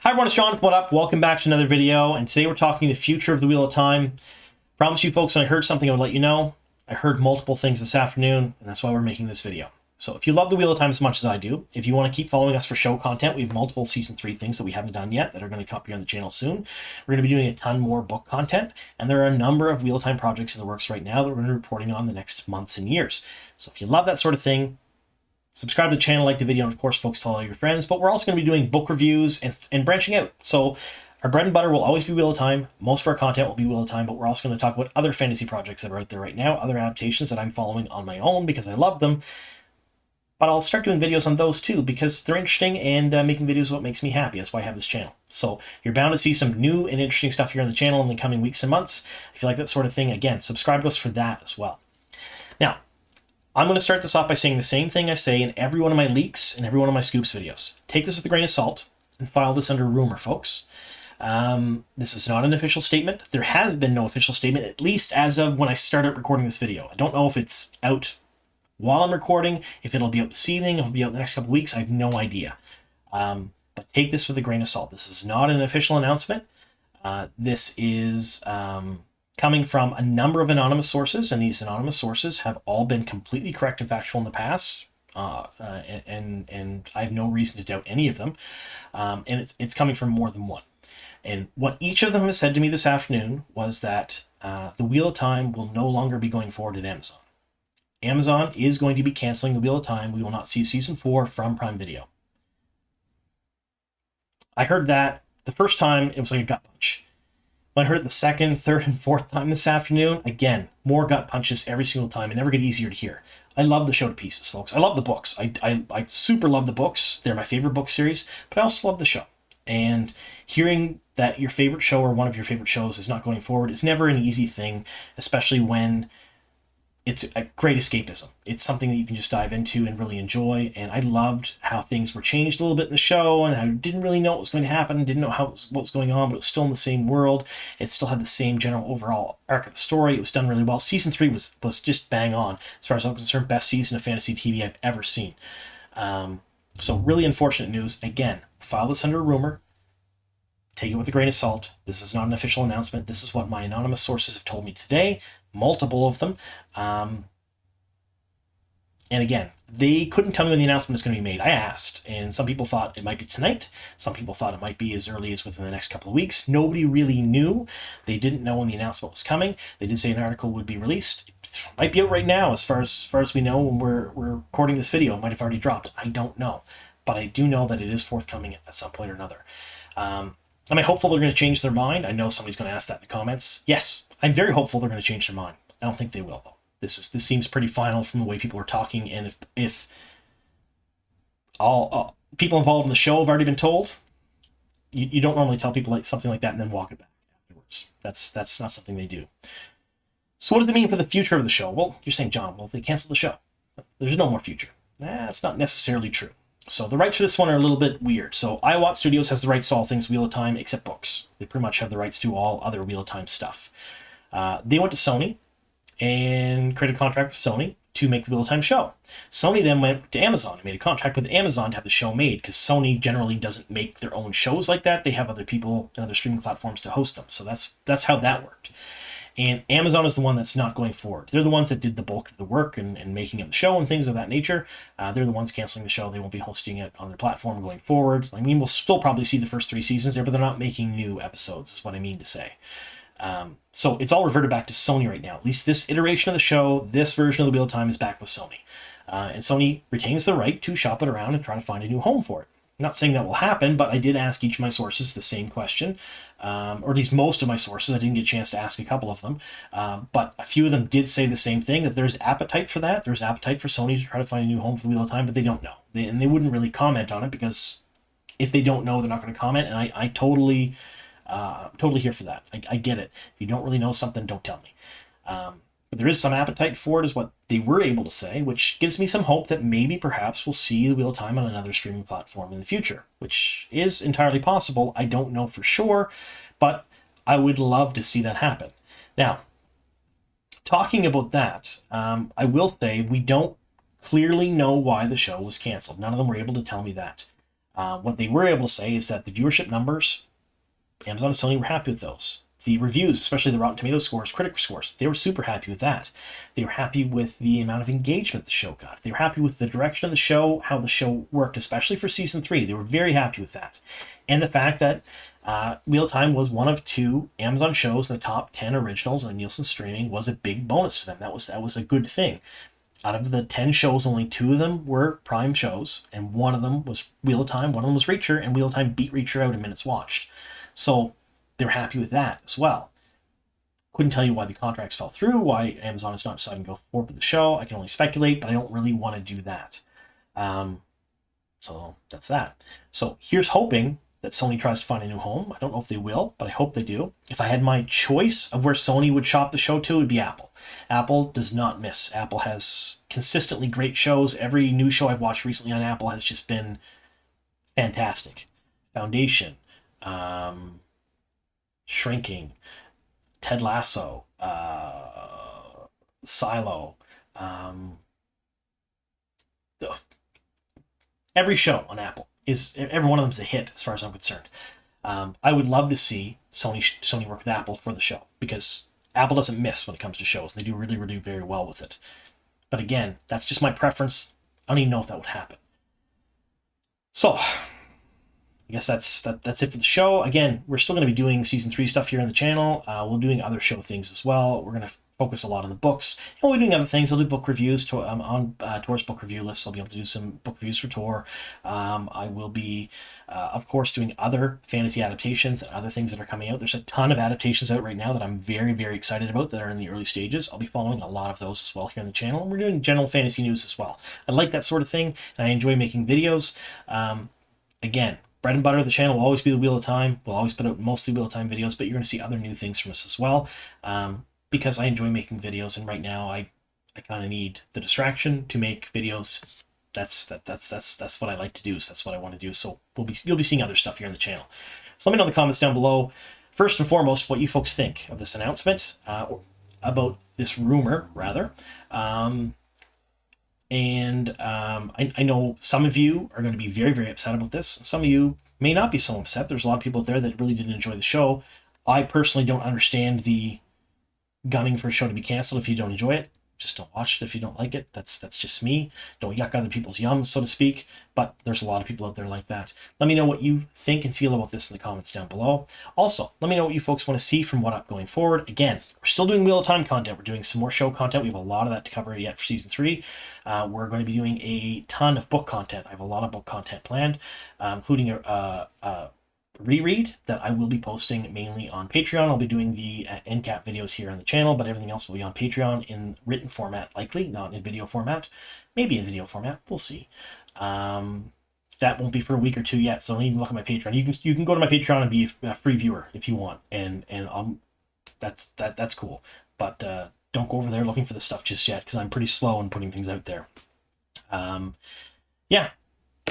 Hi everyone, it's John. What up? Welcome back to another video, and today we're talking the future of the Wheel of Time. Promise you folks, when I heard something, I would let you know. I heard multiple things this afternoon, and that's why we're making this video. So if you love the Wheel of Time as much as I do, if you want to keep following us for show content, we have multiple Season 3 things that we haven't done yet that are going to come up here on the channel soon. We're going to be doing a ton more book content, and there are a number of Wheel of Time projects in the works right now that we're going to be reporting on the next months and years. So if you love that sort of thing, subscribe to the channel, like the video, and of course, folks, tell all your friends. But we're also going to be doing book reviews and branching out. So our bread and butter will always be Wheel of Time. Most of our content will be Wheel of Time, but we're also going to talk about other fantasy projects that are out there right now, other adaptations that I'm following on my own because I love them. But I'll start doing videos on those too because they're interesting, and making videos is what makes me happy. That's why I have this channel. So you're bound to see some new and interesting stuff here on the channel in the coming weeks and months. If you like that sort of thing, again, subscribe to us for that as well. Now, I'm going to start this off by saying the same thing I say in every one of my leaks and every one of my scoops videos. Take this with a grain of salt and file this under rumor, folks. This is not an official statement. There has been no official statement, at least as of when I started recording this video. I don't know if it's out while I'm recording, if it'll be out this evening, if it'll be out the next couple of weeks. I have no idea. But take this with a grain of salt. This is not an official announcement. This is coming from a number of anonymous sources, and these anonymous sources have all been completely correct and factual in the past, and I have no reason to doubt any of them, and it's coming from more than one. And what each of them has said to me this afternoon was that the Wheel of Time will no longer be going forward at Amazon. Amazon is going to be canceling the Wheel of Time. We will not see Season 4 from Prime Video. I heard that the first time, it was like a gut punch. When I heard it the second, third, and fourth time this afternoon, again, more gut punches every single time, and never get easier to hear. I love the show to pieces, folks. I love the books. I super love the books. They're my favorite book series, but I also love the show. And hearing that your favorite show or one of your favorite shows is not going forward is never an easy thing, especially when it's a great escapism. It's something that you can just dive into and really enjoy. And I loved how things were changed a little bit in the show, and I didn't really know what was going to happen, didn't know what was going on, but it was still in the same world. It still had the same general overall arc of the story. It was done really well. Season 3 was just bang on. As far as I'm concerned, best season of fantasy TV I've ever seen. So really unfortunate news. Again, file this under a rumor. Take it with a grain of salt. This is not an official announcement. This is what my anonymous sources have told me today. Multiple of them. And again, they couldn't tell me when the announcement is going to be made. I asked, and some people thought it might be tonight. Some people thought it might be as early as within the next couple of weeks. Nobody really knew. They didn't know when the announcement was coming. They did say an article would be released. It might be out right now, as far as we know when we're recording this video. It might have already dropped. I don't know. But I do know that it is forthcoming at some point or another. Am I hopeful they're going to change their mind? I know somebody's going to ask that in the comments. Yes, I'm very hopeful they're going to change their mind. I don't think they will, though. This seems pretty final from the way people are talking, and if all people involved in the show have already been told, you don't normally tell people like something like that and then walk it back afterwards. That's not something they do. So what does it mean for the future of the show? Well, you're saying, John, well, if they cancel the show, there's no more future. That's not necessarily true. So the rights for this one are a little bit weird. So iWatch Studios has the rights to all things Wheel of Time except books. They pretty much have the rights to all other Wheel of Time stuff. They went to Sony and created a contract with Sony to make the Wheel of Time show. Sony then went to Amazon and made a contract with Amazon to have the show made, because Sony generally doesn't make their own shows like that. They have other people and other streaming platforms to host them. So that's how that worked. And Amazon is the one that's not going forward. They're the ones that did the bulk of the work and making of the show and things of that nature. They're the ones canceling the show. They won't be hosting it on their platform going forward. I mean, we'll still probably see the first 3 seasons there, but they're not making new episodes, is what I mean to say. So it's all reverted back to Sony right now. At least this iteration of the show, this version of the Wheel of Time is back with Sony. And Sony retains the right to shop it around and try to find a new home for it. I'm not saying that will happen, but I did ask each of my sources the same question, or at least most of my sources. I didn't get a chance to ask a couple of them, but a few of them did say the same thing, that there's appetite for that. There's appetite for Sony to try to find a new home for the Wheel of Time, but they don't know. And they wouldn't really comment on it, because if they don't know, they're not going to comment, and I totally here for that. I get it. If you don't really know something, don't tell me. But there is some appetite for it, is what they were able to say, which gives me some hope that maybe perhaps we'll see the Wheel of Time on another streaming platform in the future, which is entirely possible. I don't know for sure, but I would love to see that happen. Now, talking about that, I will say we don't clearly know why the show was canceled. None of them were able to tell me that. What they were able to say is that the viewership numbers, Amazon and Sony were happy with those. The reviews, especially the Rotten Tomatoes scores, critic scores, they were super happy with that. They were happy with the amount of engagement the show got. They were happy with the direction of the show, how the show worked, especially for season 3. They were very happy with that. And the fact that Wheel of Time was one of 2 Amazon shows in the top 10 originals on Nielsen streaming was a big bonus for them. That was a good thing. Out of the 10 shows, only 2 of them were Prime shows, and one of them was Wheel of Time, one of them was Reacher, and Wheel of Time beat Reacher out in minutes watched. So they're happy with that as well. Couldn't tell you why the contracts fell through, why Amazon is not deciding to go forward with the show. I can only speculate, but I don't really want to do that. So that's that. So here's hoping that Sony tries to find a new home. I don't know if they will, but I hope they do. If I had my choice of where Sony would shop the show to, it would be Apple. Apple does not miss. Apple has consistently great shows. Every new show I've watched recently on Apple has just been fantastic. Foundation, Shrinking, Ted Lasso, Silo, every show on Apple every one of them is a hit as far as I'm concerned. I would love to see Sony work with Apple for the show, because Apple doesn't miss when it comes to shows. They do really, really very well with it. But again, that's just my preference. I don't even know if that would happen. So I guess that's it for the show. Again, we're still going to be doing season 3 stuff here on the channel. We're doing other show things as well. We're going to focus a lot on the books. And we'll be doing other things. I'll do book reviews on Tor's book review list. I'll be able to do some book reviews for Tor. I will be, of course, doing other fantasy adaptations and other things that are coming out. There's a ton of adaptations out right now that I'm very, very excited about that are in the early stages. I'll be following a lot of those as well here on the channel. And we're doing general fantasy news as well. I like that sort of thing, and I enjoy making videos. Again, bread and butter of the channel will always be the Wheel of Time. We'll always put out mostly Wheel of Time videos, but you're going to see other new things from us as well, because I enjoy making videos, and right now I kind of need the distraction to make videos. That's what I like to do. So that's what I want to do. So you'll be seeing other stuff here on the channel. So let me know in the comments down below, first and foremost, what you folks think of this announcement, or about this rumor rather. I know some of you are going to be very, very upset about this. Some of you may not be so upset. There's a lot of people out there that really didn't enjoy the show. I personally don't understand the gunning for a show to be canceled if you don't enjoy it. Just don't watch it if you don't like it. That's just me. Don't yuck other people's yums, so to speak. But there's a lot of people out there like that. Let me know what you think and feel about this in the comments down below. Also, let me know what you folks want to see from What Up going forward. Again, we're still doing Wheel of Time content. We're doing some more show content. We have a lot of that to cover yet for season 3. We're going to be doing a ton of book content. I have a lot of book content planned, including a reread that I will be posting mainly on Patreon. I'll be doing the end cap videos here on the channel, but everything else will be on Patreon in written format, likely, not in video format. Maybe in video format. We'll see. That won't be for a week or 2 yet, so don't even look at my Patreon. You can go to my Patreon and be a free viewer if you want, and that's cool. But don't go over there looking for the stuff just yet, because I'm pretty slow in putting things out there. Yeah.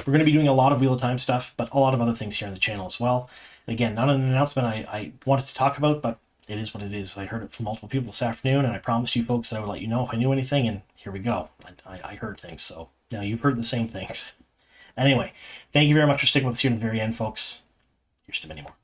We're going to be doing a lot of Wheel of Time stuff, but a lot of other things here on the channel as well. And again, not an announcement I wanted to talk about, but it is what it is. I heard it from multiple people this afternoon, and I promised you folks that I would let you know if I knew anything, and here we go. I heard things, so now you've heard the same things. Anyway, thank you very much for sticking with us here to the very end, folks. Here's to many more.